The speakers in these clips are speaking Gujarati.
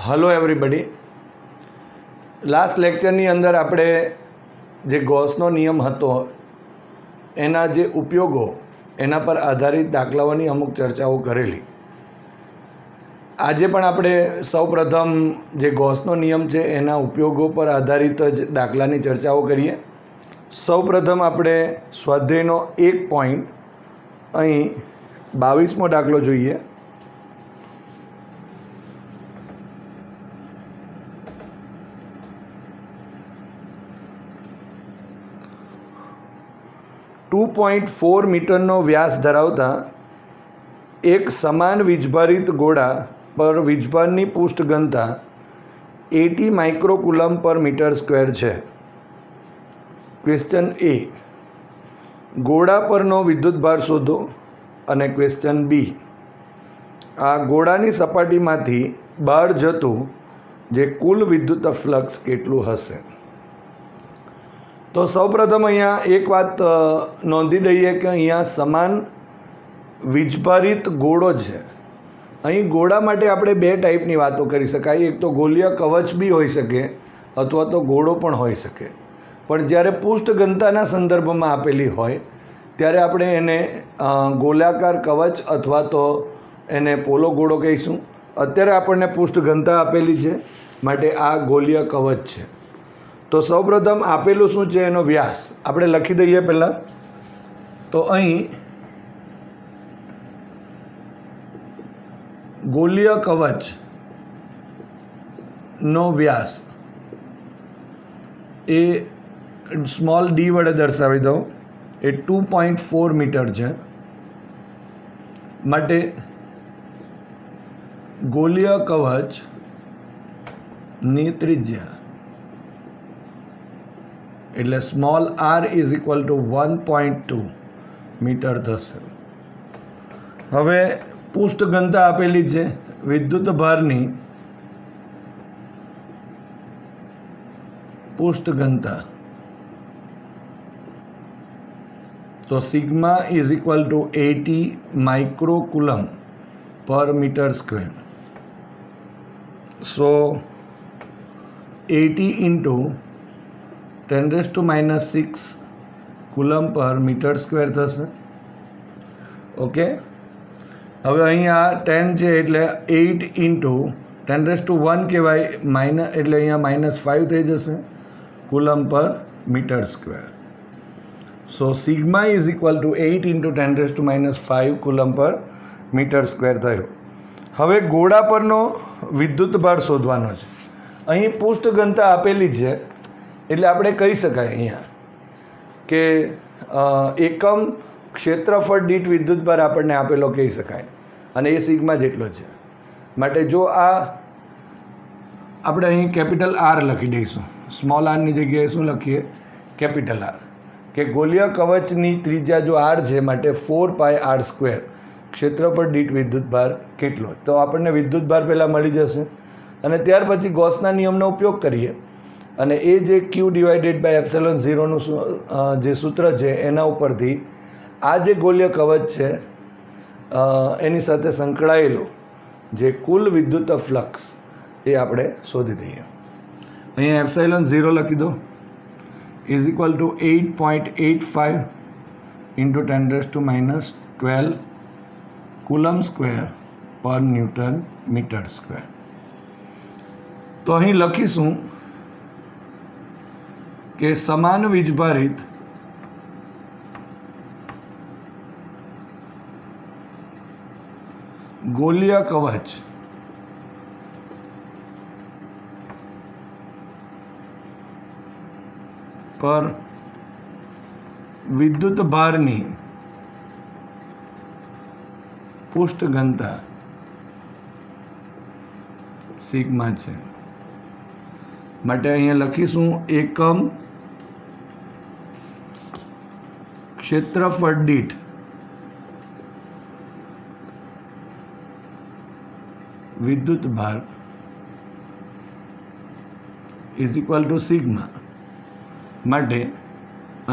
Hello everybody. લાસ્ટ લેક્ચરની અંદર આપણે જે ગોસનો નિયમ હતો એના જે ઉપયોગો એના પર આધારિત દાખલાઓની અમુક ચર્ચાઓ કરેલી. આજે પણ આપણે સૌપ્રથમ જે ગોસનો નિયમ છે એના ઉપયોગો પર આધારિત જ દાખલાની ચર્ચાઓ કરીએ. સૌપ્રથમ આપણે સ્વાધ્યાયનો એક પોઈન્ટ અહીં 22મો દાખલો જોઈએ. .4 મીટરનો વ્યાસ ધરાવતા એક સમાન વીજભારિત ગોળા પર વીજભારની પૃષ્ઠ ઘનતા 80 માઇક્રોકુલમ પર મીટર સ્ક્વેર છે. ક્વેશ્ચન એ, ગોળા પરનો વિદ્યુતભાર શોધો. અને ક્વેશ્ચન બી, આ ગોળાની સપાટીમાંથી બહાર જતું જે કુલ વિદ્યુત ફ્લક્સ કેટલું હશે. તો સૌપ્રથમ અહીંયા એક વાત નોંધી દઈએ કે અહીંયા સમાન વીજભારિત ગોળો છે. અહીં ગોળા માટે આપણે બે ટાઈપની વાતો કરી શકાય. એક તો ગોલીય કવચ બી હોઈ શકે અથવા તો ગોળો પણ હોઈ શકે. પણ જ્યારે પૃષ્ઠ ઘનતાના સંદર્ભમાં આપેલી હોય ત્યારે આપણે એને ગોળાકાર કવચ અથવા તો એને પોલો ગોળો કહીશું. અત્યારે આપણને પૃષ્ઠ ઘનતા આપેલી છે માટે આ ગોલીય કવચ છે. તો સૌપ્રથમ આપેલું શું છે એનો વ્યાસ આપણે લખી દઈએ પહેલાં. તો અહીં ગોલીય કવચનો વ્યાસ એ સ્મોલ ડી વડે દર્શાવી દઉં. એ 2.4 મીટર છે. માટે ગોલીય કવચની ત્રિજ્યા એટલે small r is equal to 1.2 metre થશે. હવે પૃષ્ઠ ઘનતા આપેલી છે વિદ્યુત ભારની પૃષ્ઠ ઘનતા. તો સિગ્મા ઇઝ ઇક્વલ ટુ 80 માઇક્રોકુલમ પર મીટર સ્ક્વેર. સો 80 ઇન્ટુ 10⁻⁻6 કુલમ પર મીટર સ્ક્વેર થશે. ઓકે. હવે અહીંયા 10 છે એટલે 8 ઇન્ટુ 10⁻1 કહેવાય એટલે અહીંયા -5 થઈ જશે કુલમ પર metre square. So sigma is equal to 8 into 10⁻5 coulomb પર મીટર સ્ક્વેર થયો. હવે ગોળા પરનો વિદ્યુતભાર શોધવાનો છે. અહીં પૃષ્ઠ ઘનતા આપેલી છે એટલે આપણે કહી શકાય અહીંયા કે એકમ ક્ષેત્રફળ દીઠ વિદ્યુતભાર આપણને આપેલો કહી શકાય અને એ સિગ્મા જેટલો છે. માટે જો આ આપણે અહીં કેપિટલ R લખી દઈશું. સ્મોલ આરની જગ્યાએ શું લખીએ? Capital R. કે ગોલીય કવચની ત્રિજ્યા જો R છે માટે 4πr². ક્ષેત્રફળ દીઠ વિદ્યુતભાર કેટલો? તો આપણને વિદ્યુતભાર પહેલાં મળી જશે અને ત્યાર પછી ગોસના નિયમનો ઉપયોગ કરીએ અને એ જે Q/ε0નું જે સૂત્ર છે એના ઉપરથી આ જે ગોલીય કવચ છે એની સાથે સંકળાયેલું જે કુલ વિદ્યુત ફ્લક્સ એ આપણે શોધી દઈએ. અહીંયા ε0 લખી દો. Is equal two 8.85 into 10⁻12 coulomb square પર ન્યૂટન મીટર સ્ક્વેર. તો અહીં લખીશું કે સમાન વીજભારિત ગોલીય કવચ પર વિદ્યુત ભારની પૃષ્ઠ ઘનતા સિગ્મા છે. માટે અહીંયા લખીશું એકમ ક્ષેત્રફળ દીઠ વિદ્યુતભાર ઇઝ ઇક્વલ ટુ સિગ્મા. માટે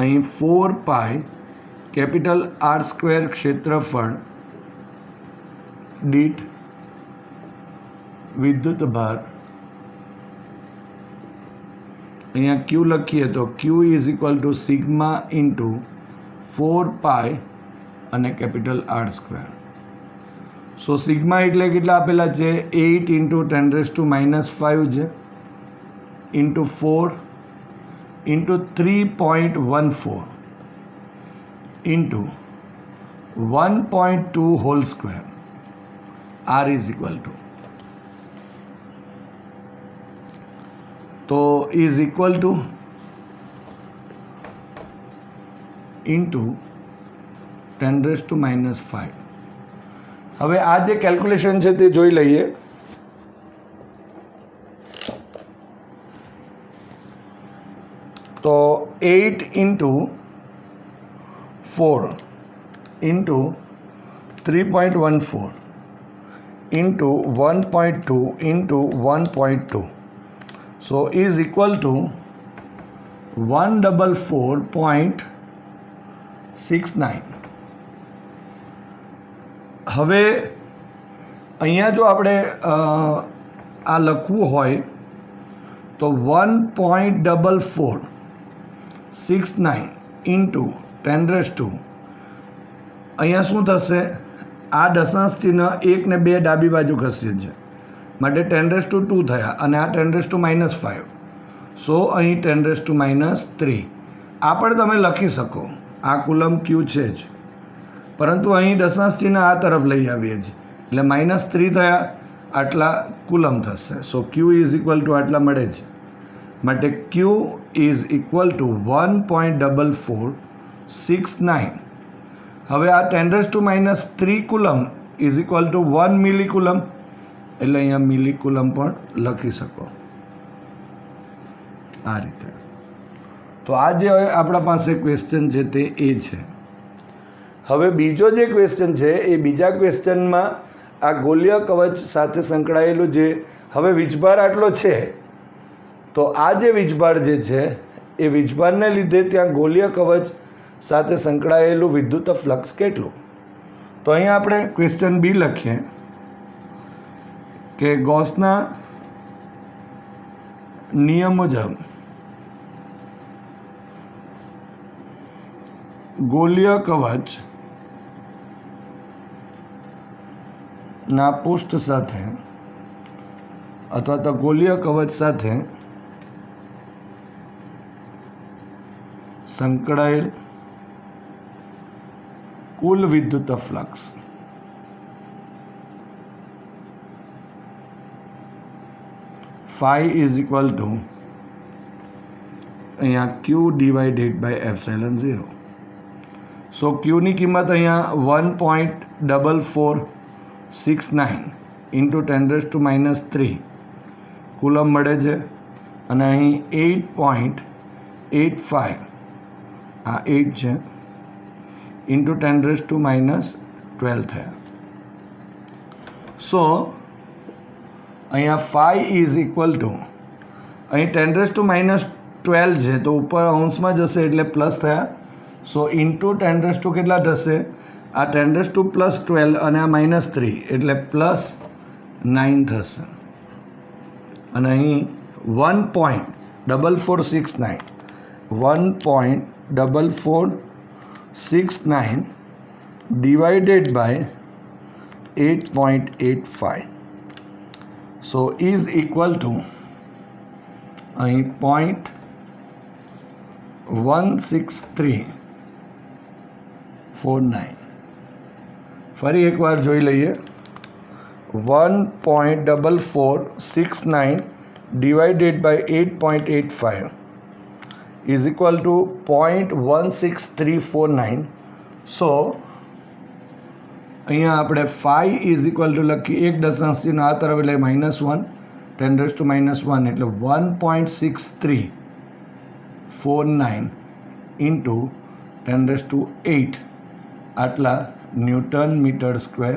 અહીં 4π કેપિટલ R² ક્ષેત્રફળ દીઠ વિદ્યુતભાર અહીંયા ક્યુ લખીએ તો q is equal to sigma into 4 pi અને capital R square. So sigma એટલે કેટલા આપેલા છે? 8 ઇન્ટુ 10⁻⁵ છે into 4 into 3.14 into 1.2 whole square. R is equal to તો ઇઝ ઇક્વલ ટુ ઇન્ટુ 10⁻⁵. હવે આ જે કેલ્ક્યુલેશન છે તે જોઈ લઈએ. તો 8 into 4 into 3.14 into 1.2 into 1.2 so is equal two 144.69. હવે અહીંયા જો આપણે આ લખવું હોય તો 1.4469 ઇન્ટુ 10⁻². અહીંયા શું થશે? આ દશાંશ ચિહ્ન 1 ને 2 ડાબી બાજુ ખસે છે માટે 10⁻² થયા અને આ 10⁻⁵. સો અહીં 10⁻³ આ પણ તમે લખી શકો. આ કુલમ ક્યુ છે જ, પરંતુ અહીં દશાંશ ચિહ્ન આ તરફ લઈ આવીએ છીએ એટલે -3 થયા, આટલા કુલમ થશે. સો ક્યુ ઇઝ ઇક્વલ ટુ આટલા મળે છે માટે ક્યુ ઇઝ ઇક્વલ ટુ 1.4469. હવે આ 10⁻³ કુલમ ઇઝ ઇક્વલ ટુ 1 મિલીકુલમ એટલે અહીંયા મિલીકુલમ પણ લખી શકો આ રીતે. તો આ જે આપણા પાસે ક્વેશ્ચન છે તે એ છે. હવે બીજો જે ક્વેશ્ચન છે એ બીજા ક્વેશ્ચનમાં આ ગોલીય કવચ સાથે સંકળાયેલું જે હવે વીજભાર આટલો છે તો આ જે વીજભાર જે છે એ વીજભારને લીધે ત્યાં ગોલીય કવચ સાથે સંકળાયેલું વિદ્યુત ફ્લક્સ કેટલું. તો અહીંયા આપણે ક્વેશ્ચન બી લખીએ કે ગૌસના નિયમ મુજબ ગોલીય કવચ ના પૃષ્ઠ સાથે અથવા તો ગોલીય કવચ સાથે સંકળાયેલ કુલ વિદ્યુત flux phi is equal two અહીંયા Q ડિવાઇડેડ બાય ε0. સો ક્યુની કિંમત અહીંયા 1.4469 ઇન્ટુ 10⁻³ કુલમ મળે છે અને અહીં 8.85 આ 8 છે ઇન્ટુ 10⁻12 થયા. સો અહીંયા phi ઇઝ ઇક્વલ ટુ અહીં 10⁻12 છે તો ઉપર અંશમાં જશે એટલે પ્લસ થયા. સો ઇન્ટુ 10⁻² કેટલા થશે? આ 10⁻² પ્લસ 12 અને આ -3 એટલે +9 થશે. અને અહીં 1.4469 divided by 8.85 so is equal to અહીં 0.16349. ફરી એકવાર જોઈ લઈએ. 1.4469 divided by 8.85 is equal to 0.16349. So અહીંયા આપણે phi ઇઝ ઇક્વલ ટુ લખી એક દશાંશ ચિહ્ન આ તરફ એટલે -1 10⁻⁻1 એટલે 1.6349 ઇન્ટુ 10⁻8 આટલા ન્યૂટન મીટર સ્ક્વેર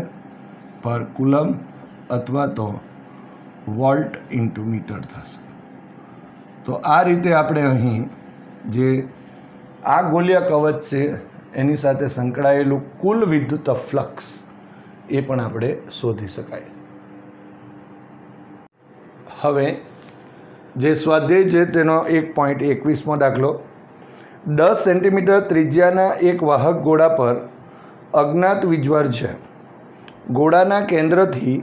પર કુલમ અથવા તો વોલ્ટ ઇન્ટુ મીટર થશે. તો આ રીતે આપણે અહીં જે આ ગોલીય કવચ છે એની સાથે સંકળાયેલું કુલ વિદ્યુત ફ્લક્સ એ પણ આપણે શોધી શકાય. હવે જે સ્વાધ્યાય છે તેનો 1.21મો દાખલો. 10 સેન્ટીમીટર ત્રિજ્યાના એક વાહક ગોળા પર અજ્ઞાત વીજભાર છે. ગોળાના કેન્દ્રથી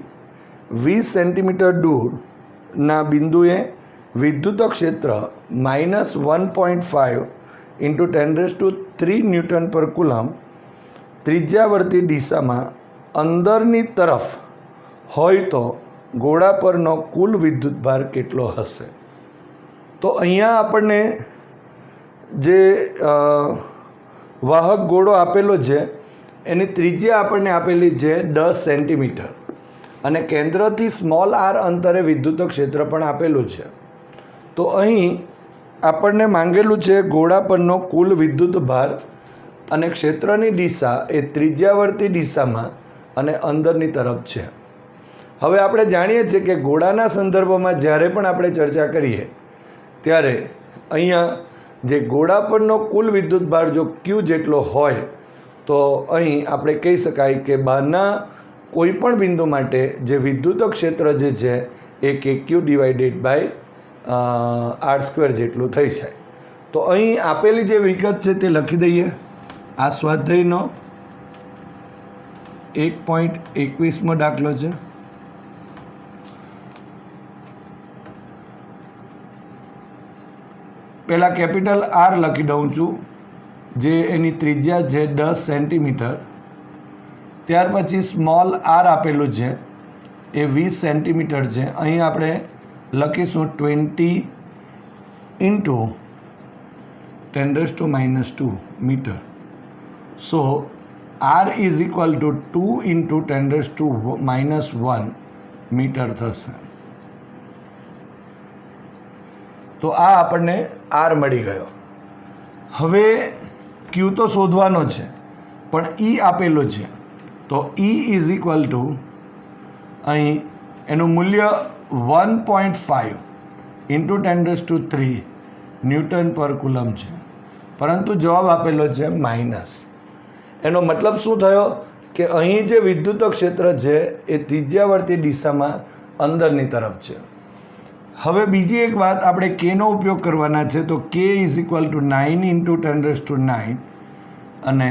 20 સેન્ટીમીટર દૂરના બિંદુએ વિદ્યુત ક્ષેત્ર -1.5 × 10³ ન્યૂટન પર કુલમ ત્રિજ્યાવર્તી દિશામાં અંદરની તરફ હોય તો ગોળા પરનો કુલ વિદ્યુતભાર કેટલો હશે? તો અહીંયા આપણને જે વાહક ગોળો આપેલો છે એની ત્રિજ્યા આપણને આપેલી છે 10 સેન્ટીમીટર અને કેન્દ્રથી સ્મોલ આર અંતરે વિદ્યુત ક્ષેત્ર પણ આપેલું છે. તો અહીં આપણને માંગેલું છે ગોળા પરનો કુલ વિદ્યુત ભાર અને ક્ષેત્રની દિશા એ ત્રિજ્યાવર્તી દિશામાં અને અંદરની તરફ છે. હવે આપણે જાણીએ છીએ કે ગોળાના સંદર્ભમાં જ્યારે પણ આપણે ચર્ચા કરીએ ત્યારે અહીંયા જે ગોળા પરનો કુલ વિદ્યુતભાર જો Q જેટલો હોય તો અહીં આપણે કહી શકાય કે બહારના કોઈ પણ બિંદુ માટે જે વિદ્યુત ક્ષેત્ર જે છે એ KQ / R² જેટલું થઈ જાય. તો અહીં આપેલી જે વિગત છે તે લખી દઈએ. આ સ્વાધ્યાયનો 1.21મો દાખલો છે. પહેલાં કેપિટલ R લખી દઉં છું, જે એની ત્રિજ્યા છે 10 સેન્ટીમીટર. ત્યાર પછી સ્મોલ r આપેલું છે એ 20 સેન્ટીમીટર છે. અહીં આપણે લખીશું 20 × 10⁻² metre. So r is equal to 2 × 10⁻1 metre થશે. તો આ આપણને R મળી ગયો. હવે Q તો શોધવાનો છે પણ E આપેલો છે. તો E ઇઝ ઇક્વલ ટુ અહીં એનું મૂલ્ય 1.5 × 10³ ન્યૂટન પર કુલમ છે, પરંતુ જવાબ આપેલો છે માઇનસ. એનો મતલબ શું થયો કે અહીં જે વિદ્યુત ક્ષેત્ર છે એ ત્રિજ્યાવર્તી દિશામાં અંદરની તરફ છે. હવે બીજી એક વાત, આપણે Kનો ઉપયોગ કરવાના છે. તો K ઇઝ ઇક્વલ ટુ 9 × 10⁹ અને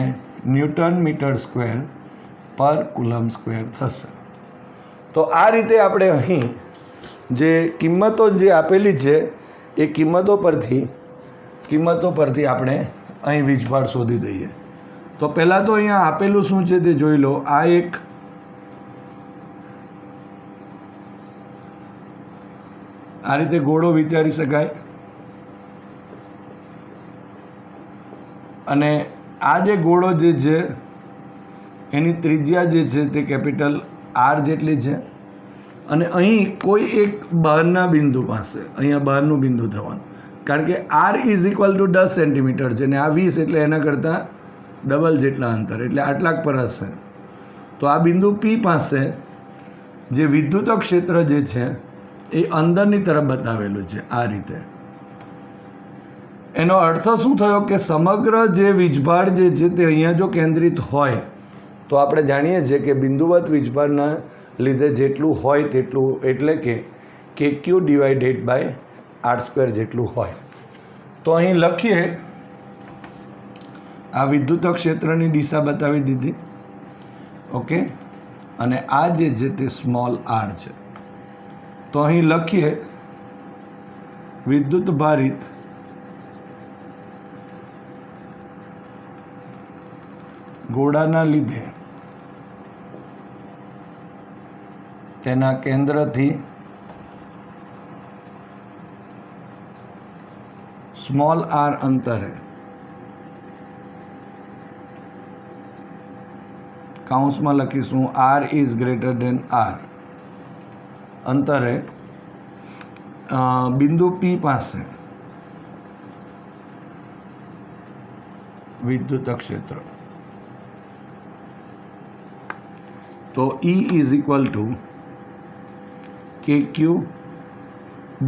ન્યૂટન મીટર સ્ક્વેર પર કુલમ સ્ક્વેર થશે. તો આ રીતે આપણે અહીં જે કિંમતો જે આપેલી છે એ કિંમતો પરથી આપણે અહીં વીજભાર શોધી દઈએ. તો પહેલાં તો અહીંયા આપેલું શું છે તે જોઈ લો. આ એક આ રીતે ગોળો વિચારી શકાય અને આ જે ગોળો જે છે એની ત્રિજ્યા જે છે તે કેપિટલ R જેટલી છે અને અહીં કોઈ એક બહારના બિંદુ પાસે, અહીંયા બહારનું બિંદુ થવાનું, કારણ કે R is equal two 10 centimetre છે ને આ 20 એટલે એના કરતાં ડબલ જેટલા અંતર, એટલે આટલાક પર હશે. તો આ બિંદુ P પાસે જે વિદ્યુત ક્ષેત્ર જે છે એ અંદરની તરફ બતાવેલું છે આ રીતે. એનો અર્થ શું થયો કે સમગ્ર જે વીજભાર જે છે તે અહીંયા જો કેન્દ્રિત હોય તો આપણે જાણીએ છીએ કે બિંદુવત વીજભારના લીધે જેટલું હોય તેટલું, એટલે કે KQ / R² જેટલું હોય. તો અહીં લખીએ, આ વિદ્યુત ક્ષેત્રની દિશા બતાવી દીધી. ઓકે, અને આ જે છે તે સ્મોલ r છે. તો અહીં લખીએ વિદ્યુત ભારિત ગોળાના લીધે તેના કેન્દ્રથી સ્મોલ r અંતરે કાઉન્સમાં લખીશું r is greater than r અંતરે બિંદુ P પાસે વિદ્યુત ક્ષેત્ર. તો E is equal to KQ /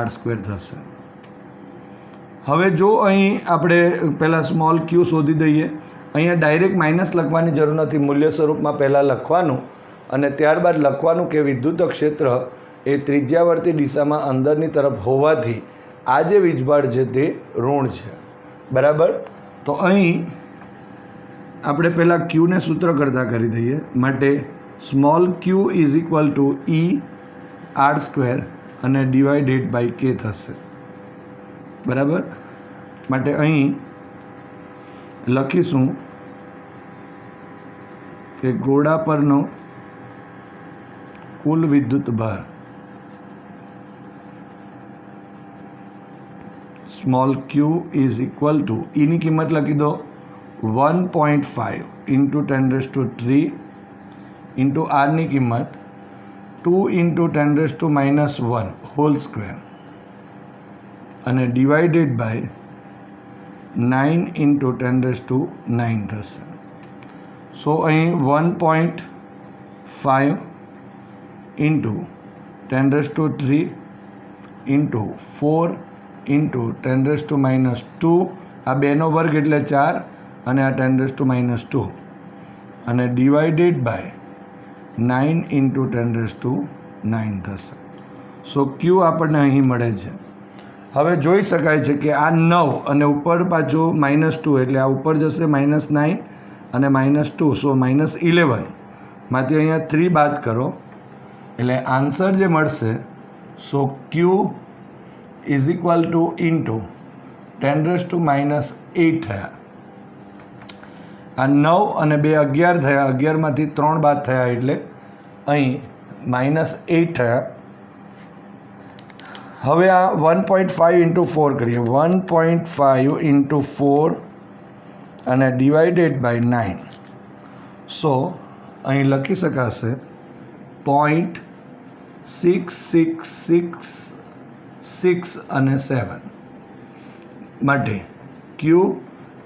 R² થશે. હવે જો અહીં આપણે પહેલાં સ્મોલ q શોધી દઈએ. અહીંયા ડાયરેક્ટ માઇનસ લખવાની જરૂર નથી, મૂલ્ય સ્વરૂપમાં પહેલાં લખવાનું અને ત્યારબાદ લખવાનું કે વિદ્યુત ક્ષેત્ર એ ત્રિજ્યાવર્તી દિશામાં અંદરની તરફ હોવાથી આ જે વીજભાર છે તે ઋણ છે. બરાબર. તો અહીં આપણે પહેલાં ક્યુને સૂત્ર કરતાં કરી દઈએ. માટે small q is equal two E r² અને ડિવાઇડેડ બાય k થશે. બરાબર. માટે અહીં લખીશું કે ગોળા પરનો કુલ વિદ્યુત ભાર small q is equal to ઈની કિંમત લખી દો 1.5 ઇન્ટુ 10³ ઇન્ટુ આરની કિંમત 2 ઇન્ટુ 10⁻⁻1 હોલ સ્ક્વેર અને ડિવાઇડેડ બાય 9 ઇન્ટુ 10⁹ થશે. સો અહીં 1.5 ઇન્ટુ 10³ ઇન્ટુ 4 ઇન્ટુ 10⁻², આ 2નો વર્ગ એટલે 4 અને આ 10⁻² અને ડિવાઇડેડ બાય 9 ઇન્ટુ 10⁹ થશે. સો ક્યુ આપણને અહીં મળે છે. હવે જોઈ શકાય છે કે આ 9 અને ઉપર પાછું -2 એટલે આ ઉપર જશે -9 અને -2, સો -11 માંથી અહીંયા 3 બાદ કરો એટલે આન્સર જે મળશે સો ક્યુ ઇઝ ઇક્વલ ટુ ઇન્ટુ 10⁻8 થયા. આ 9 અને 2 11 થયા, 11માંથી 3 બાદ થયા એટલે અહીં -8 થયા. હવે આ 1.5 ઇન્ટુ 4 કરીએ. 1.5 ઇન્ટુ 4 અને ડિવાઇડેડ બાય 9. સો અહીં લખી શકાશે 0.6666 અને 7 માટે ક્યુ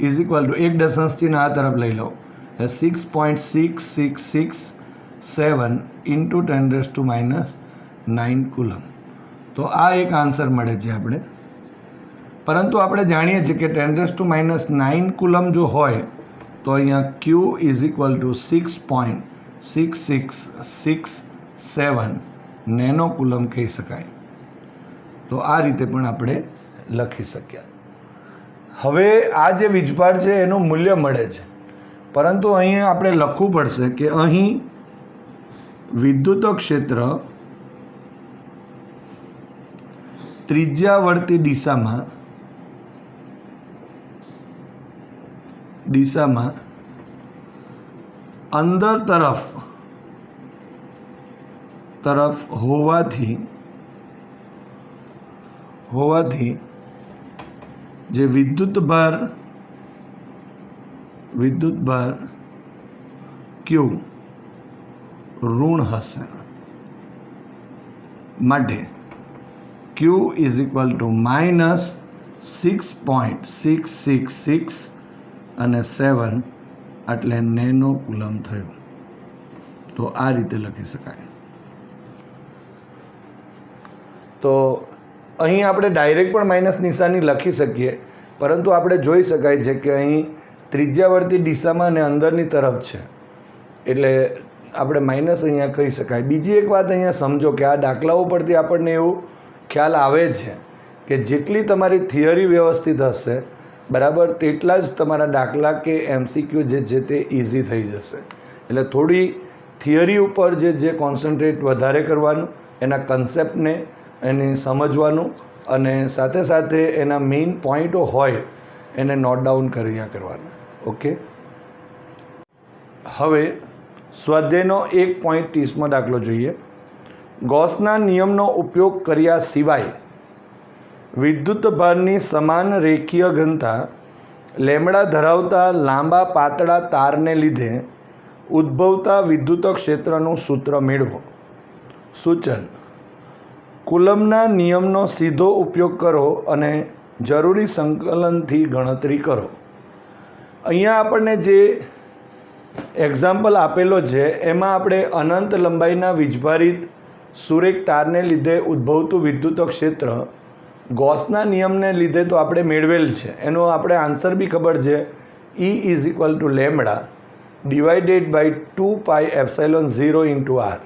ઇઝ ઇક્વલ ટુ 1 દશાંશ ચિહ્ન આ તરફ લઈ લો એટલે 6.6667 ઇન્ટુ 10⁻9 કુલમ. તો આ એક આન્સર મળે છે આપણે. પરંતુ આપણે જાણીએ છીએ કે 10⁻9 કુલમ જો હોય તો અહીંયા q is equal to 6.6667 nano coulomb કહી શકાય. તો આ રીતે પણ આપણે લખી શક્યા. હવે આ જે વીજભાર છે એનું મૂલ્ય મળે છે, પરંતુ અહીં આપણે લખવું પડશે કે અહીં વિદ્યુત ક્ષેત્ર ત્રિજ્યાવર્તી દિશામાં અંદર તરફ હોવાથી જે વિદ્યુત ભાર ક્યુ ઋણ હશે. માટે ક્યુ ઇઝ ઇક્વલ ટુ -6.666 અને 7 એટલે નેનો કુલમ થયું. તો આ રીતે લખી શકાય. તો અહીં આપણે ડાયરેક્ટ પણ માઇનસ નિશાની લખી શકીએ, પરંતુ આપણે જોઈ શકાય છે કે અહીં ત્રિજ્યાવર્તી દિશામાં અને અંદરની તરફ છે એટલે આપણે માઇનસ અહીંયા કહી શકાય. બીજી એક વાત અહીંયા સમજો કે આ દાખલાઓ પરથી આપણને એવું ખ્યાલ આવે છે કે જેટલી તમારી થિયરી વ્યવસ્થિત હશે બરાબર તેટલા જ તમારા દાખલા કે MCQ જે છે તે ઇઝી થઈ જશે. એટલે થોડી થિયરી ઉપર જે કોન્સન્ટ્રેટ વધારે કરવાનું, એના કન્સેપ્ટને એને સમજવાનું અને સાથે સાથે એના મેઇન પોઈન્ટો હોય એને નોટ ડાઉન કર્યા કરવાના. ઓકે. હવે સ્વાધ્યાયનો 1.30મો દાખલો જોઈએ. ગૌસના નિયમનો ઉપયોગ કર્યા સિવાય વિદ્યુત ભારની સમાન રેખીય ઘનતા લેમડા ધરાવતા લાંબા પાતળા તારને લીધે ઉદ્ભવતા વિદ્યુત ક્ષેત્રનું સૂત્ર મેળવો. સૂચન: કુલમના નિયમનો સીધો ઉપયોગ કરો અને જરૂરી સંકલનથી ગણતરી કરો. અહીંયા આપણને જે એક્ઝામ્પલ આપેલો છે એમાં આપણે અનંત લંબાઈના વીજભારિત સુરેખ તારને લીધે ઉદ્ભવતું વિદ્યુત ક્ષેત્ર ગૌસના નિયમને લીધે તો આપણે મેળવેલ છે. એનો આપણે આન્સર બી ખબર છે. E is equal to lambda divided by 2πε0 × r.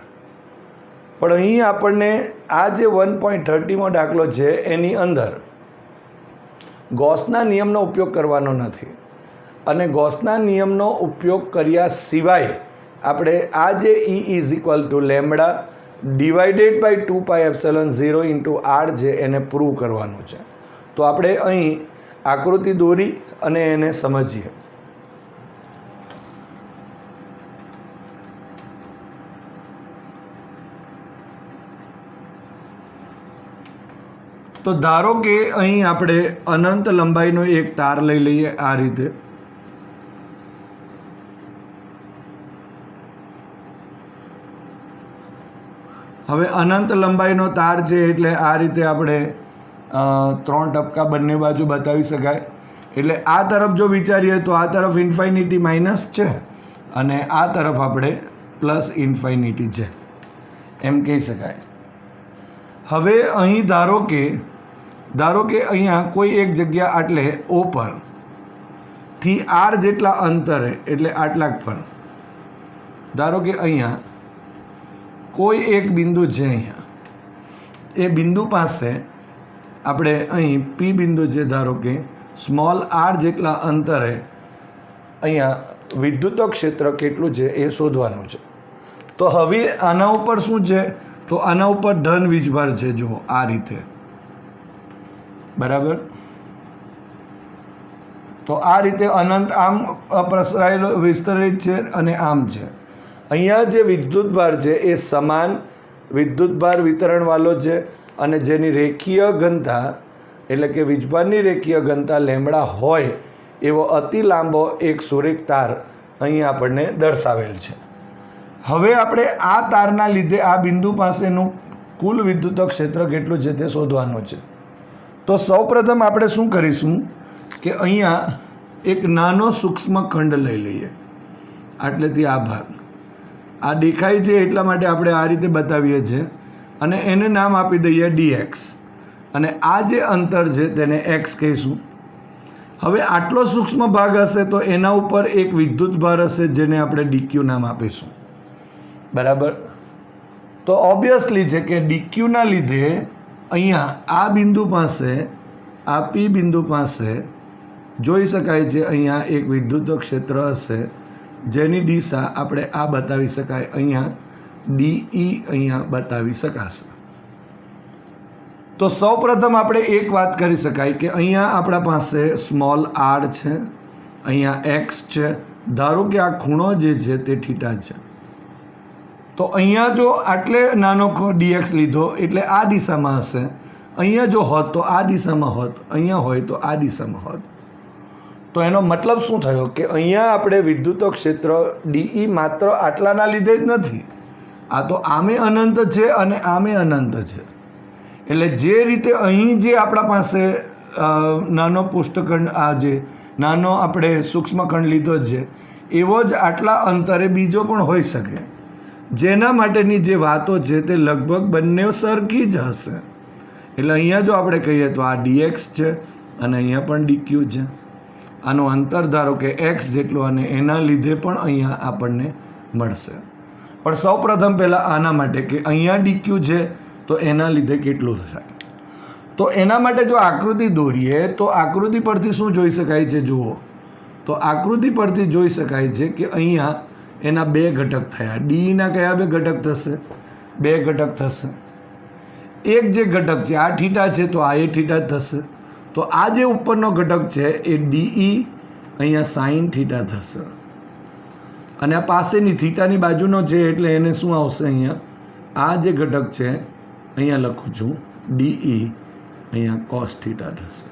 પણ અહીં આપણને આ જે 1.30મો દાખલો છે એની અંદર ગૌસના નિયમનો ઉપયોગ કરવાનો નથી, અને ગૌસના નિયમનો ઉપયોગ કર્યા સિવાય આપણે આ જે E is equal to lambda divided by 2πε0 into R છે એને પ્રૂવ કરવાનું છે. તો આપણે અહીં આકૃતિ દોરી અને એને સમજીએ. તો ધારો કે અહીં આપણે અનંત લંબાઈનો એક તાર લઈ લઈએ આ રીતે. હવે અનંત લંબાઈનો તાર છે એટલે આ રીતે આપણે 3 ટપકા બંને બાજુ બતાવી શકાય. એટલે આ તરફ જો વિચારીએ તો આ તરફ ઇન્ફાઇનિટી માઇનસ છે અને આ તરફ આપણે પ્લસ ઇન્ફાઇનિટી છે એમ કહી શકાય. હવે અહીં ધારો કે અહીંયા કોઈ એક જગ્યા એટલે O પર થી R જેટલા અંતરે એટલે આટલાક પર ધારો કે અહીંયા કોઈ એક બિંદુ છે. અહીંયા એ બિંદુ પાસે આપણે અહીં P બિંદુ છે, ધારો કે સ્મોલ r જેટલા અંતરે અહીંયા વિદ્યુત ક્ષેત્ર કેટલું છે એ શોધવાનું છે. તો હવે આના ઉપર શું છે, તો આના ઉપર ધન વીજભાર છે. જુઓ આ રીતે, બરાબર. તો આ રીતે અનંત આમ પ્રસરાયેલો વિસ્તરિત છે અને આમ છે. અહીંયા જે વિદ્યુતભાર છે એ સમાન વિદ્યુતભાર વિતરણવાળો છે અને જેની રેખીય ઘનતા એટલે કે વીજભારની રેખીય ઘનતા લેમ્બડા હોય એવો અતિ લાંબો એક સુરેખ તાર અહીં આપણને દર્શાવેલ છે. હવે આપણે આ તારના લીધે આ બિંદુ પાસેનું કુલ વિદ્યુત ક્ષેત્ર કેટલું છે તે શોધવાનું છે. તો સૌપ્રથમ આપણે શું કરીશું કે અહીંયા એક નાનો સૂક્ષ્મ ખંડ લઈ લઈએ. આટલેથી આ ભાગ આ દેખાય છે એટલા માટે આપણે આ રીતે બતાવીએ છીએ અને એને નામ આપી દઈએ dx, અને આ જે અંતર છે તેને x કહીશું. હવે આટલો સૂક્ષ્મ ભાગ હશે તો એના ઉપર એક વિદ્યુતભાર હશે જેને આપણે dq નામ આપીશું, બરાબર. તો ઓબ્વિયસલી છે કે dqના લીધે અહીંયા આ બિંદુ પાસે આ P બિંદુ પાસે જોઈ શકાય છે અહીંયા એક વિદ્યુત ક્ષેત્ર હશે જેની દિશા આપણે આ બતાવી શકાય, અહીંયા DE અહીંયા બતાવી શકાશે. તો સૌપ્રથમ આપણે એક વાત કરી શકાય કે અહીંયા આપણા પાસે સ્મોલ r છે, અહીંયા x છે. ધારો કે આ ખૂણો જે છે તે થીટા છે. તો અહીંયા જો આટલે નાનો dx લીધો એટલે આ દિશામાં હશે. અહીંયા જો હોત તો આ દિશામાં હોત, અહીંયા હોય તો આ દિશામાં હોત. તો એનો મતલબ શું થયો કે અહીંયા આપણે વિદ્યુત ક્ષેત્ર DE માત્ર આટલાના લીધે જ નથી, આ તો આમે અનંત છે અને આમે અનંત છે. એટલે જે રીતે અહીં જે આપણા પાસે નાનો પુષ્ઠખંડ આ જે નાનો આપણે સૂક્ષ્મખંડ લીધો છે એવો જ આટલા અંતરે બીજો પણ હોઈ શકે, જેના માટેની જે વાતો છે તે લગભગ બંને સરખી જ હશે. એટલે અહીંયા જો આપણે કહીએ તો આ dx છે અને અહીંયા પણ dq છે. આનું અંતર ધારો કે x જેટલું અને એના લીધે પણ અહીંયા આપણને મળશે. પણ સૌપ્રથમ પહેલાં આના માટે કે અહીંયા dq છે તો એના લીધે કેટલું થાય. તો એના માટે જો આકૃતિ દોરીએ તો આકૃતિ પરથી શું જોઈ શકાય છે, જુઓ. તો આકૃતિ પરથી જોઈ શકાય છે કે અહીંયા એના બે ઘટક થયા. ડીના કયા બે ઘટક થશે? બે ઘટક થશે. એક જે ઘટક છે આ થીટા છે તો આ એ થીટા જ થશે. તો આ જે ઉપરનો ઘટક છે એ DE અહીંયા સાઇન થીટા થશે, અને આ પાસેની થીટાની બાજુનો છે એટલે એને શું આવશે, અહીંયા આ જે ઘટક છે અહીંયા લખું છું DE અહીંયા કોસ થીટા થશે.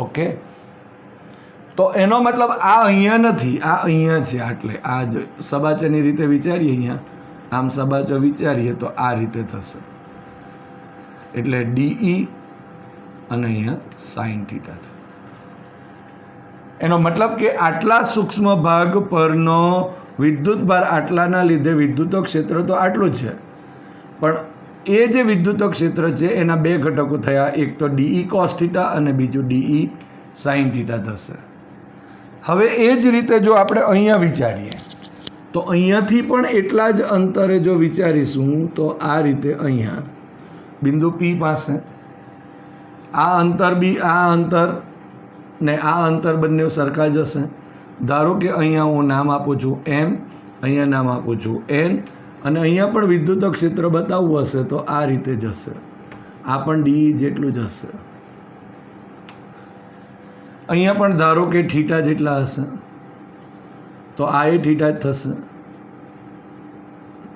ઓકે. તો એનો મતલબ આ અહીંયા નથી, આ અહીંયા છે. એટલે આ જ સબાચરની રીતે વિચારીએ, અહીંયા આમ સબાચર વિચારીએ તો આ રીતે થશે. એટલે DE અને અહીંયા સાઇન થીટા થાય. એનો મતલબ કે આટલા સૂક્ષ્મ ભાગ પરનો વિદ્યુતભાર આટલાના લીધે વિદ્યુત ક્ષેત્ર તો આટલું છે, પણ એ જે વિદ્યુત ક્ષેત્ર છે એના બે ઘટકો થયા, એક તો DE કોસ થીટા અને બીજું DE સાઇન થીટા થશે. હવે એ જ રીતે જો આપણે અહીંયા વિચારીએ તો અહીંયાથી પણ એટલા જ અંતરે જો વિચારીશું તો આ રીતે અહીંયા બિંદુ P પાસે આ અંતર બી આ અંતર ને આ અંતર બંને સરખા જ હશે. ધારો કે અહીંયા હું નામ આપું છું M, અહીંયા નામ આપું છું N, અને અહીંયા પણ વિદ્યુત ક્ષેત્ર બતાવવું હશે તો આ રીતે જ હશે. આ પણ DE જેટલું જ હશે. અહીંયા પણ ધારો કે થીટા જેટલા હશે તો આ એ થીટા જ થશે.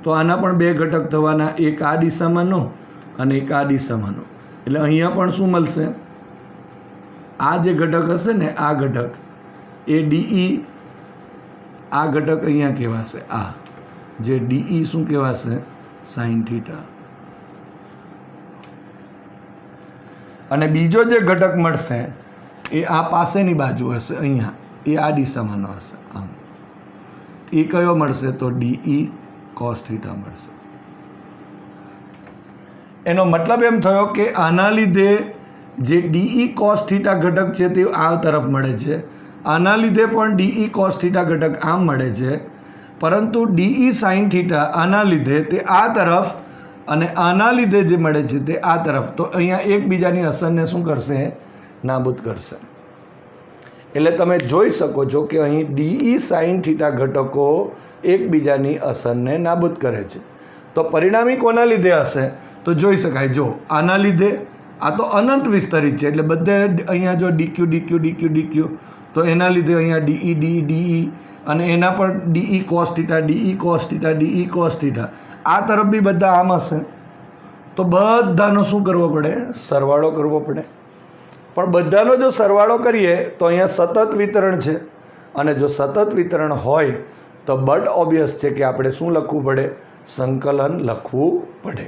તો આના પણ બે ઘટક થવાના, એક આ દિશામાંનો અને એક આ દિશામાંનો. એટલે અહીંયા પણ શું મળશે? આ જે ઘટક હશે ને આ ઘટક એ DE, આ ઘટક અહીંયા કહેવાશે, આ જે DE શું કહેવાશે? Sine theta. અને બીજો જે ઘટક મળશે એ આ પાસેની બાજુ હશે, અહીંયા એ આ દિશામાંનો હશે. આમ એ કયો મળશે? તો DE cos થીટા મળશે. એનો મતલબ એમ થયો કે આના લીધે જે DE cos થીટા ઘટક છે તે આ તરફ મળે છે, આના લીધે પણ DE cos થીટા ઘટક આમ મળે છે, પરંતુ DE sin થીટા આના લીધે તે આ તરફ અને આના લીધે જે મળે છે તે આ તરફ. તો અહીંયા એકબીજાની અસરને શું કરશે? નાબૂદ કરશે. એટલે તમે જોઈ શકો છો કે અહીં DE sin થીટા ઘટકો એકબીજાની અસરને નાબૂદ કરે છે. તો પરિણામી કોના લીધે હશે? તો જોઈ શકાય, જો આના લીધે, આ તો અનંત વિસ્તરિત છે એટલે બધે અહીંયા જો DQ DQ DQ DQ, તો એના લીધે અહીંયા DE DE DE, અને એના પર DE cos theta DE cos theta DE cos theta. આ તરફ બી બધા આમ હશે તો બધાનો શું કરવો પડે? સરવાળો કરવો પડે. પણ બધાનો જો સરવાળો કરીએ તો અહીંયા સતત વિતરણ છે, અને જો સતત વિતરણ હોય તો બટ ઓબ્વિયસ છે કે આપણે શું લખવું પડે? સંકલન લખવું પડે.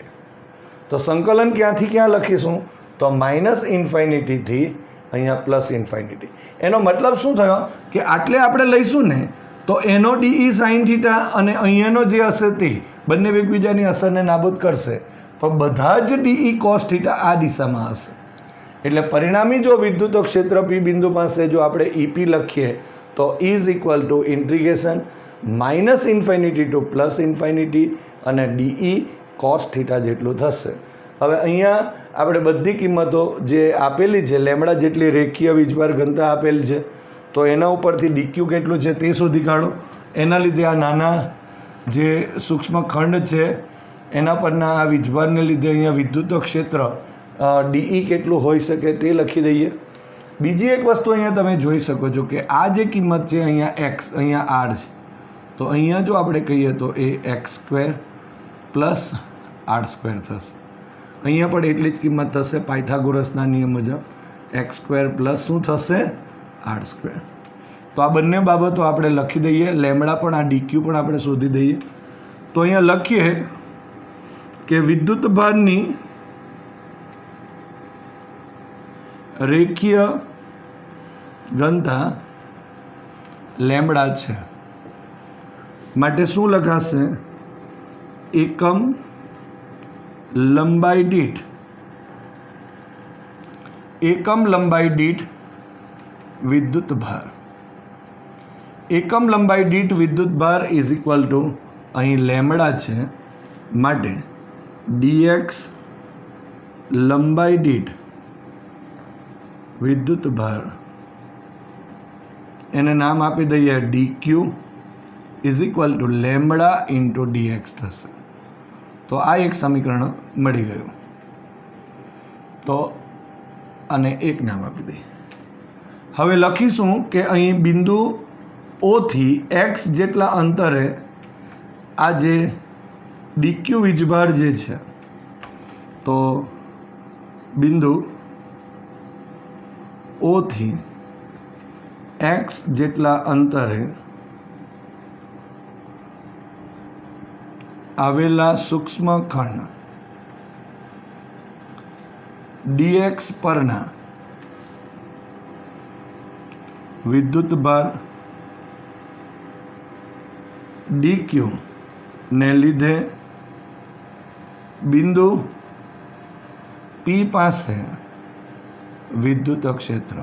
તો સંકલન ક્યાંથી ક્યાં લખીશું? તો -ઇન્ફાઇનિટીથી અહીંયા +ઇન્ફાઇનિટી. એનો મતલબ શું થયો કે આટલે આપણે લઈશું ને તો એનો DE sin થીટા અને અહીંયાનો જે હશે તે બંને એકબીજાની અસરને નાબૂદ કરશે, પણ બધા જ DE cos થીટા આ દિશામાં હશે. એટલે પરિણામી જો વિદ્યુત ક્ષેત્ર P બિંદુ પાસે જો આપણે EP લખીએ તો is equal to integration -minus infinity to +plus infinity અને DE cos થીટા જેટલું થશે. હવે અહીંયા આપણે બધી કિંમતો જે આપેલી છે, લેમડા જેટલી રેખીય વીજભાર ઘનતા આપેલ છે, તો એના ઉપરથી DQ કેટલું છે તે શોધી કાઢો. એના લીધે આ નાના જે સૂક્ષ્મ ખંડ છે એના પરના આ વીજભારને લીધે અહીંયા વિદ્યુત ક્ષેત્ર DE કેટલું હોઈ શકે તે લખી દઈએ. બીજી એક વસ્તુ અહીંયા તમે જોઈ શકો છો કે આ જે કિંમત છે અહીંયા x, અહીંયા r છે, તો અહીંયા જો આપણે કહીએ તો એ x² + r² થશે. અહીંયા પણ એટલી જ કિંમત થશે પાયથાગોરસના નિયમ મુજબ, x² + શું થશે? r². તો આ બંને બાબતો આપણે લખી દઈએ. લેમડા પણ, આ DQ પણ આપણે શોધી દઈએ. તો અહીંયા લખીએ કે વિદ્યુત ભારની રેખીય ઘનતા લેમડા છે માટે શું લખાશે? એકમ લંબાઈ દીઠ વિદ્યુત ભાર. એકમ લંબાઈ દીઠ વિદ્યુત ભાર ઇઝ ઇક્વલ ટુ અહીં લેમડા છે માટે dx લંબાઈ દીઠ વિદ્યુત ભાર, એને નામ આપી દઈએ DQ is equal to lambda into dx થશે. તો આ એક સમીકરણ મળી ગયું. તો અને એક નામ આપી દઈએ. હવે લખીશું કે અહીં બિંદુ O થી x જેટલા અંતરે આ જે DQ વીજભાર જે છે, તો બિંદુ O થી x જેટલા અંતરે આવેલા સૂક્ષ્મ ખંડ dx પરના વિદ્યુત ભાર DQ ને લીધે બિંદુ P પાસે વિદ્યુત ક્ષેત્ર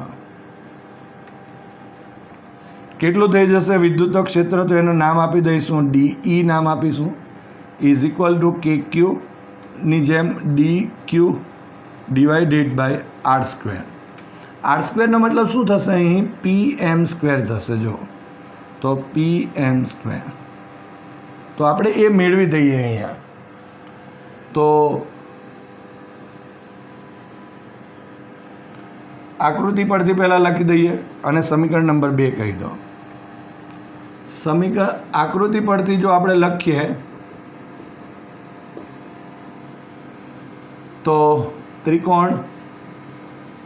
કેટલું થઈ જશે વિદ્યુત ક્ષેત્ર? તો એનું નામ આપી દઈશું ડીઈ નામ આપીશું, ઇઝ ઇક્વલ ટુ કે ક્યુની જેમ d q divided by R square. R સ્ક્વેરનો મતલબ શું થશે? અહીં પી એમ સ્ક્વેર થશે. જો તો પી એમ સ્ક્વેર, તો આપણે એ મેળવી દઈએ અહીંયા. તો આકૃતિ પરથી પહેલાં લખી દઈએ અને સમીકરણ નંબર 2 કહી દો. આકૃતિ પરથી જો આપણે લખીએ તો ત્રિકોણ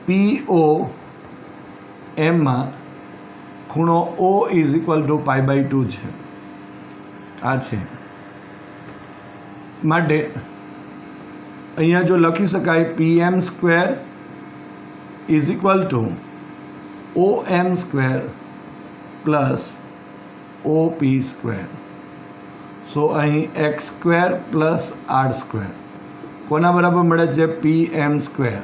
PO એમમાં ખૂણો O ઇઝ ઇક્વલ ટુ π/2 છે. આ છે માટે અહીંયા જો લખી શકાય PM square is equal to OM square plus OP square. So અહીં x square plus R square કોના બરાબર મળે છે? PM square.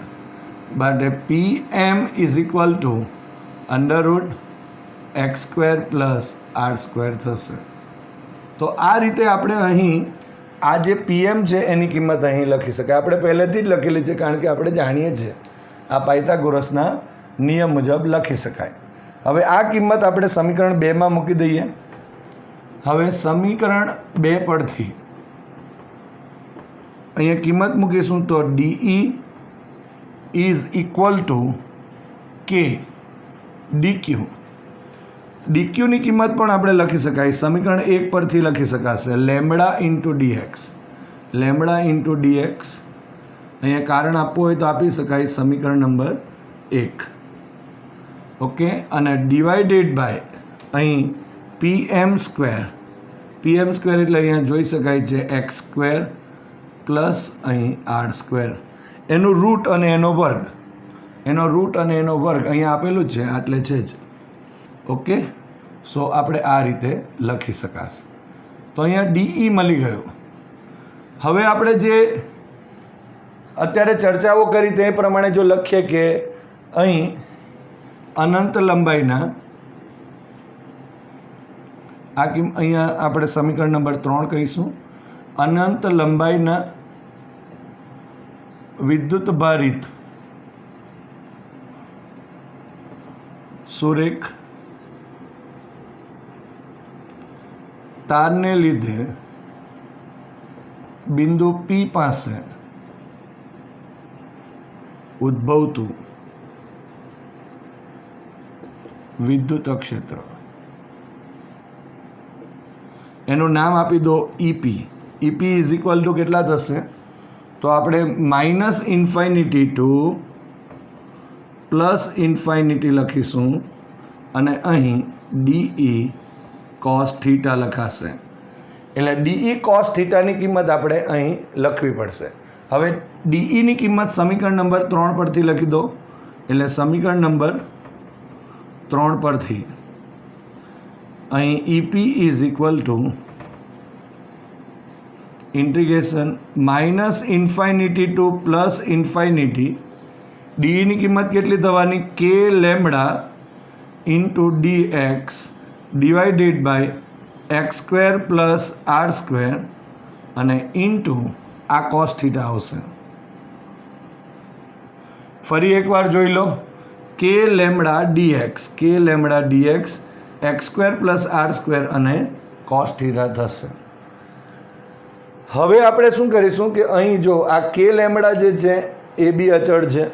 માટે PM is equal to under root x square plus R square થશે. તો આ રીતે આપણે અહીં આ જે PM છે એની કિંમત અહીં લખી શકાય. આપણે પહેલેથી જ લખેલી છે કારણ કે આપણે જાણીએ છીએ આ પાયથાગોરસના નિયમ મુજબ લખી શકાય. હવે આ કિંમત આપણે સમીકરણ 2 માં મૂકી દઈએ. હવે સમીકરણ 2 પરથી અહીંયા કિંમત મૂકીશું તો DE ઇઝ ઇક્વલ ટુ કે DQ. DQની કિંમત પણ આપણે લખી શકાય. સમીકરણ 1 પરથી લખી શકાશે lambda into DX. Lambda into DX અહીંયા કારણ આપવું હોય તો આપી શકાય સમીકરણ નંબર 1. ઓકે. અને ડિવાઇડેડ બાય અહીં PM સ્ક્વેર. PM સ્ક્વેર એટલે અહીંયા જોઈ શકાય છે x સ્ક્વેર પ્લસ અહીં આર સ્ક્વેર. એનું રૂટ અને એનો વર્ગ, એનો રૂટ અને એનો વર્ગ અહીંયા આપેલું જ છે, આટલે છે જ. ઓકે. સો આપણે આ રીતે લખી શકાશે. તો અહીંયા DE મળી ગયું. હવે આપણે જે અત્યારે ચર્ચાઓ કરી તે પ્રમાણે જો લખીએ કે અહીં અનંત લંબાઈના અહીંયા આપણે સમીકરણ નંબર 3 કહીશું. અનંત લંબાઈના વિદ્યુત ભારિત સુરેખ તારને લીધે બિંદુ P પાસે ઉદ્ભવતું વિદ્યુત ક્ષેત્ર એનું નામ આપી દો EP. EP is equal two કેટલા થશે? તો આપણે માઇનસ ઇન્ફાઇનિટી ટુ પ્લસ ઇન્ફાઇનિટી લખીશું અને અહીં DE cos થીટા લખાશે. એટલે DE cos થીટાની કિંમત આપણે અહીં લખવી પડશે. હવે DEની કિંમત સમીકરણ નંબર 3 પરથી લખી દો. એટલે સમીકરણ નંબર 3 પરથી અહીં EP is equal to integration minus infinity to plus infinity. DEની કિંમત કેટલી થવાની? K lambda into DX divided by x square plus R square અને ઇન્ટુ આ કોસ થીટા આવશે. ફરી એકવાર જોઈ લો. K lambda DX, K lambda DX x square plus R square અને કોસ થીટા થશે. હવે આપણે શું કરીશું કે અહીં જો આ K લેમ્બડા જે છે એ બી અચળ છે.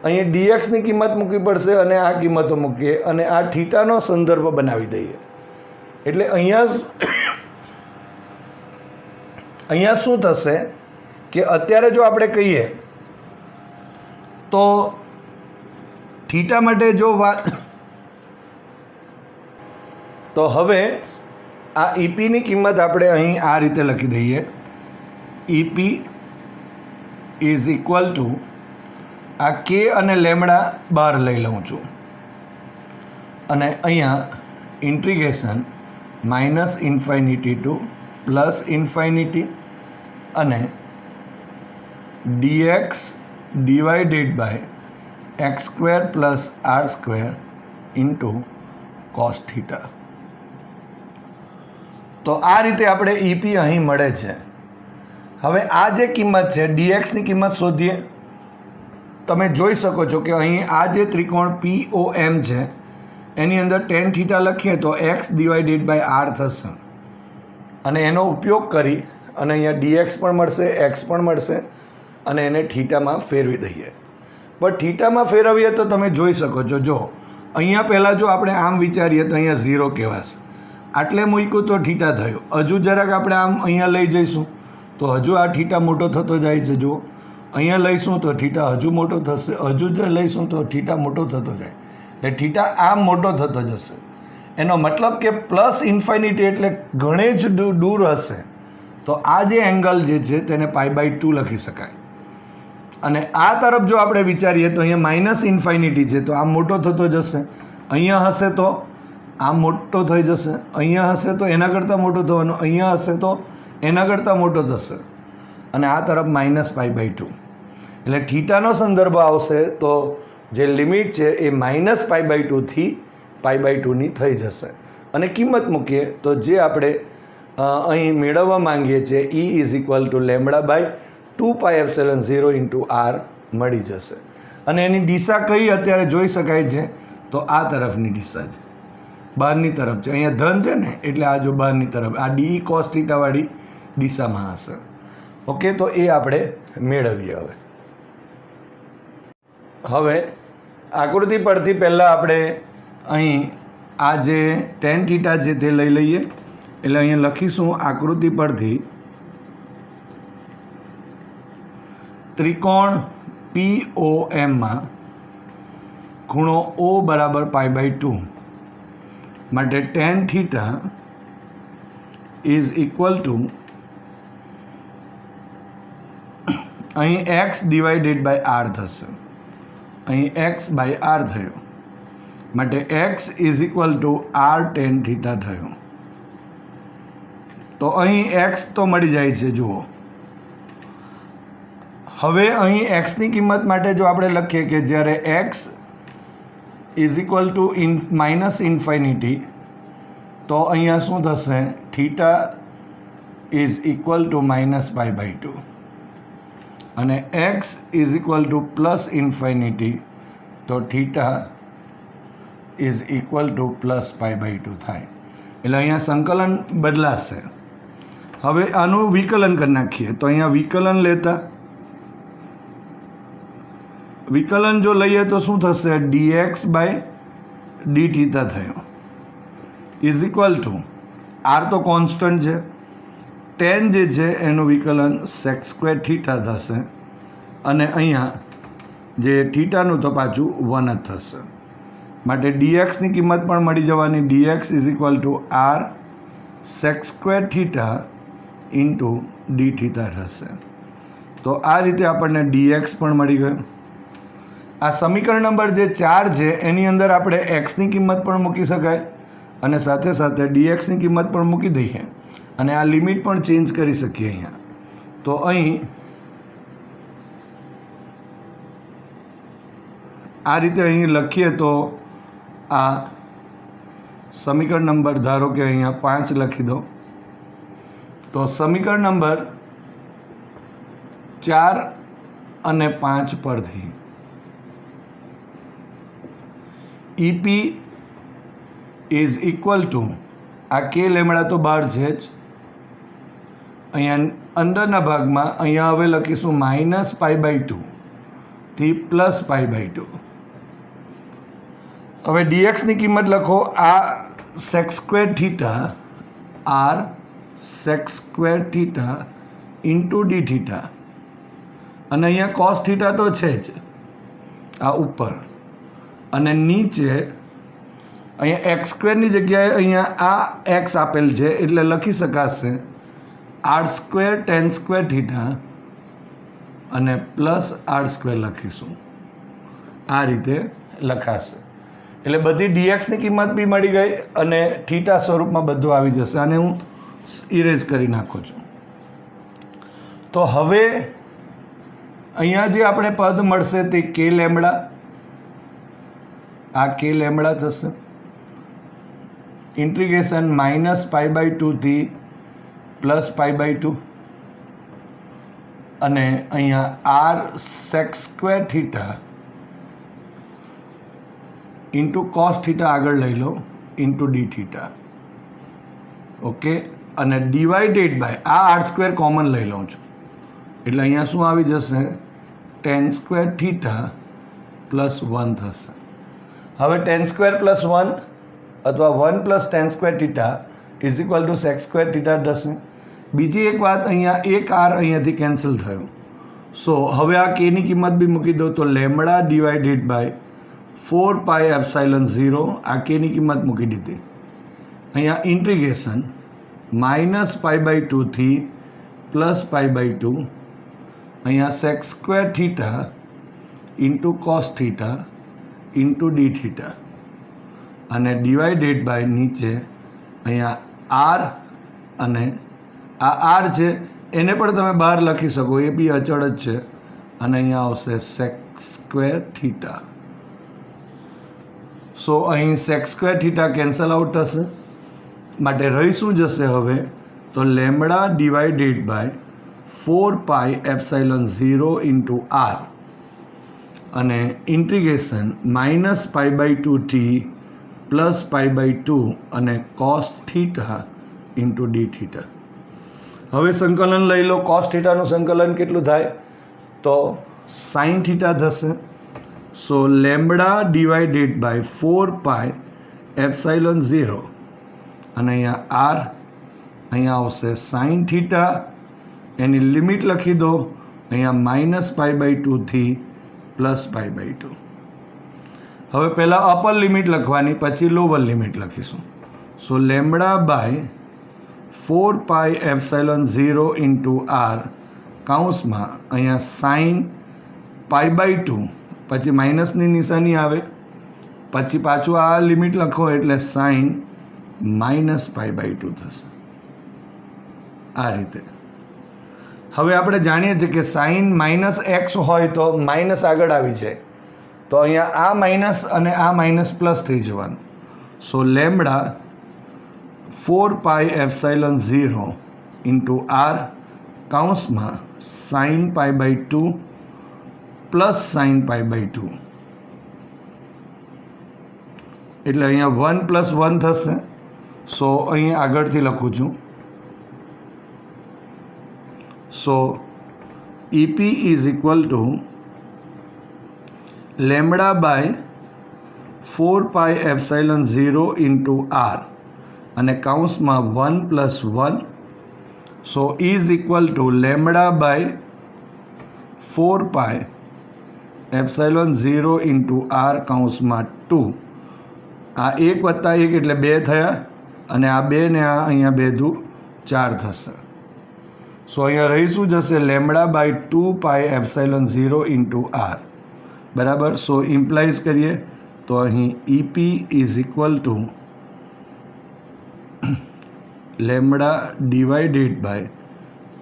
અહીં DXની કિંમત મૂકવી પડશે અને આ કિંમતો મૂકીએ અને આ થીટાનો સંદર્ભ બનાવી દઈએ. એટલે અહીંયા શું થશે કે અત્યારે જો આપણે કહીએ તો થીટા માટે જો વાત તો હવે આ EPની કિંમત આપણે અહીં આ રીતે લખી દઈએ. EP ઇઝ ઇક્વલ ટુ આ K અને લેમ્બડા બહાર લઈ લઉં છું અને અહીંયા integration minus infinity to plus infinity અને DX divided by x square plus R square into cos theta. તો આ રીતે આપણે ઈપી અહીં મળે છે. હવે આ જે કિંમત છે ડીએક્સની કિંમત શોધીએ. તમે જોઈ શકો છો કે અહીં આ જે ત્રિકોણ POM છે એની અંદર tan થીટા લખીએ તો x ડિવાઇડેડ બાય r થશે, અને એનો ઉપયોગ કરી અને અહીંયા dx પણ મળશે, x પણ મળશે, અને એને થીટામાં ફેરવી દઈએ. પણ થીટામાં ફેરવીએ તો તમે જોઈ શકો છો, જો અહીંયા પહેલાં જો આપણે આમ વિચારીએ તો અહીંયા 0 કહેવાશે, આટલે મૂક્યું તો થીટા થયું. હજુ જરાક આપણે આમ અહીંયા લઈ જઈશું તો હજુ આ થીટા મોટો થતો જાય છે. જો અહીંયા લઈશું તો થીટા હજુ મોટો થશે, હજુ જો લઈશું તો થીટા મોટો થતો જાય, એટલે થીટા આમ મોટો થતો જશે. એનો મતલબ કે પ્લસ ઇન્ફાઇનિટી એટલે ઘણે જ દૂર હશે તો આ જે એંગલ જે છે તેને π/2 લખી શકાય. અને આ તરફ જો આપણે વિચારીએ તો અહીંયા માઇનસ ઇન્ફાઇનિટી છે તો આમ મોટો થતો જશે, અહીંયા હશે તો આમ મોટો થઈ જશે, અહીંયા હશે તો એના કરતાં મોટો થવાનો, અહીંયા હશે તો એના કરતાં મોટો થશે, અને આ તરફ -π/2. એટલે થીટાનો સંદર્ભ આવશે તો જે લિમિટ છે એ -π/2 થી π/2ની થઈ જશે. અને કિંમત મૂકીએ તો જે આપણે અહીં મેળવવા માંગીએ છીએ E = λ/2πε0 × r મળી જશે. અને એની દિશા કઈ અત્યારે જોઈ શકાય છે તો આ તરફની દિશા છે, બહારની તરફ છે. અહીંયા ધન છે ને એટલે આ જો બહારની તરફ આ DE cos θ વાળી દિશામાં હશે. ઓકે, તો એ આપણે મેળવીએ. હવે આકૃતિ પરથી પહેલાં આપણે અહીં આ જે tan θ છે તે લઈ લઈએ. એટલે અહીંયા લખીશું આકૃતિ પરથી ત્રિકોણ POM માં ખૂણો O બરાબર π/2 માટે tan θ ઇઝ ઇક્વલ ટુ અહીં x ડિવાઇડેડ બાય r થશે, અહીં x/r થયો માટે x is equal two r tan θ થયું. તો અહીં x તો મળી જાય છે. જુઓ, હવે અહીં xની કિંમત માટે જો આપણે લખીએ કે જ્યારે x ઇઝ ઇક્વલ ટુ -ઇન્ફાઇનિટી તો અહીંયા શું થશે, થીટા ઇઝ ઇક્વલ ટુ -π/2, અને x ઇઝ ઇક્વલ ટુ +ઇન્ફાઇનિટી તો થીટા ઇઝ ઇક્વલ ટુ +π/2 થાય. એટલે અહીંયા સંકલન બદલાશે. હવે આનું વિકલન કરી નાખીએ તો અહીંયા વિકલન લેતા વિકલન જો લઈએ તો શું થશે, dx/dθ થયો ઇઝ ઇક્વલ ટુ r તો કોન્સ્ટન્ટ છે, tan જે છે એનું વિકલન sec² θ થશે, અને અહીંયા જે થીટાનું તો પાછું 1 જ થશે. માટે dxની કિંમત પણ મળી જવાની, dx is equal two r sec² θ × dθ થશે. તો આ રીતે આપણને dx પણ મળી ગયો. આ સમીકરણ નંબર જે 4 છે એની અંદર આપણે xની કિંમત પણ મૂકી શકાય અને સાથે સાથે dxની કિંમત પણ મૂકી દઈએ અને આ લિમિટ પણ ચેન્જ કરી શકીએ અહીંયા. તો અહીં આ રીતે અહીં લખીએ તો આ સમીકરણ નંબર ધારો કે અહીંયા 5 લખી દો. તો સમીકરણ નંબર 4 અને 5 પરથી EP ઇઝ ઇક્વલ ટુ આ k લેમડા તો બહાર છે જ, અહીંયા અંદરના ભાગમાં અહીંયા હવે લખીશું -π/2 થી +π/2. હવે dxની કિંમત લખો, આ sec² θ r sec² θ × dθ, અને અહીંયા cos θ તો છે જ આ ઉપર, અને નીચે અહીંયા x² જગ્યાએ અહીંયા આ x આપેલ છે એટલે લખી શકાશે r² tan² θ અને +r² લખીશું. આ રીતે લખાશે. એટલે બધી dxની કિંમત બી મળી ગઈ અને થીટા સ્વરૂપમાં બધું આવી જશે. આને હું ઇરેઝ કરી નાખું છું. તો હવે અહીંયા જે આપણે પદ મળશે તે k લેમડા, આ k લેમડા થશે, ઇન્ટિગ્રેશન -π/2 થી +π/2 અને અહીંયા r sec² θ ઇન્ટુ cos θ આગળ લઈ લો ઇન્ટુ dθ. ઓકે, અને ડિવાઇડેડ બાય આ r² કોમન લઈ લઉં છું એટલે અહીંયા શું આવી જશે tan² θ +1 થશે. હવે tan² + 1 અથવા 1 + tan² θ = sec² θ થશે. બીજી એક વાત, અહીંયા એક r અહીંયાથી કેન્સલ થયું. સો હવે આ k ની કિંમત બી મૂકી દો તો લેમડા ડિવાઇડેડ બાય 4πε0 આ k ની કિંમત મૂકી દીધી. અહીંયા ઇન્ટિગ્રેશન -π/2 થી +π/2 અહીંયા sec² θ into cos θ into dθ અને ડિવાઇડેડ બાય નીચે અહીંયા r અને આ r છે એને પણ તમે બહાર લખી શકો, એ બી અચળ જ છે. અને અહીંયા આવશે sec² θ. સો અહીં sec² θ કેન્સલ આઉટ થશે, માટે રહી શું જશે હવે તો lambda divided by 4πε0 into r અને ઇન્ટિગ્રેશન -π/2 થી +π/2 અને cos θ ઇન્ટુ dθ. હવે સંકલન લઈ લો. cos θનું સંકલન કેટલું થાય તો sin θ થશે. સો લેમડા ડિવાઇડેડ બાય 4πε0 અને અહીંયા r અહીંયા આવશે sin θ, એની લિમિટ લખી દો અહીંયા -π/2 થી +π/2. હવે પહેલાં અપર લિમિટ લખવાની, પછી લોવર લિમિટ લખીશું. સો લેમડા બાય 4πε0 ઇન્ટુ r કૌંસમાં અહીંયા sin π/2 પછી માઇનસની નિશાની આવે, પછી પાછું આ લિમિટ લખો એટલે sin -π/2 થશે. આ રીતે હવે આપણે જાણીએ છીએ કે sin -x હોય તો માઇનસ આગળ આવી જાય, તો અહીંયા આ માઇનસ અને આ માઇનસ પ્લસ થઈ જવાનું. સો લેમડા 4πε0 ઇન્ટુ r કૌંસમાં sin π/2 પ્લસ sin π/2 એટલે અહીંયા 1 + 1 થશે. સો અહીં આગળથી લખું છું. So EP = lambda by 4πε0 into r અને કૌંસમાં 1 + 1. So lambda by 4πε0 into r કૌંસમાં 2. આ 1 + 1 એટલે 2 થયા અને આ 2 ને આ અહીંયા 2 દુ 4 થશે. સો અહીંયા રહી શું જશે લેમડા બાય 2πε0 ઇન્ટુ r બરાબર. સો ઇમ્પ્લાઇઝ કરીએ તો અહીં EP = lambda divided by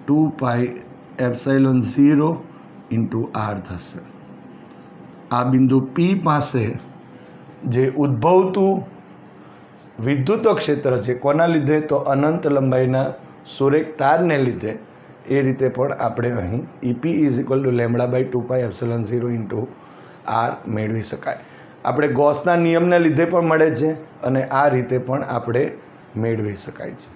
2πε0 into r થશે. આ બિંદુ P પાસે જે ઉદ્ભવતું વિદ્યુત ક્ષેત્ર છે કોના લીધે તો અનંત લંબાઈના સુરેખ તારને લીધે, એ રીતે પણ આપણે અહીં EP = lambda by 2πε0 into r મેળવી શકાય. આપણે ગોસના નિયમને લીધે પણ મળે છે અને આ રીતે પણ આપણે મેળવી શકાય છે.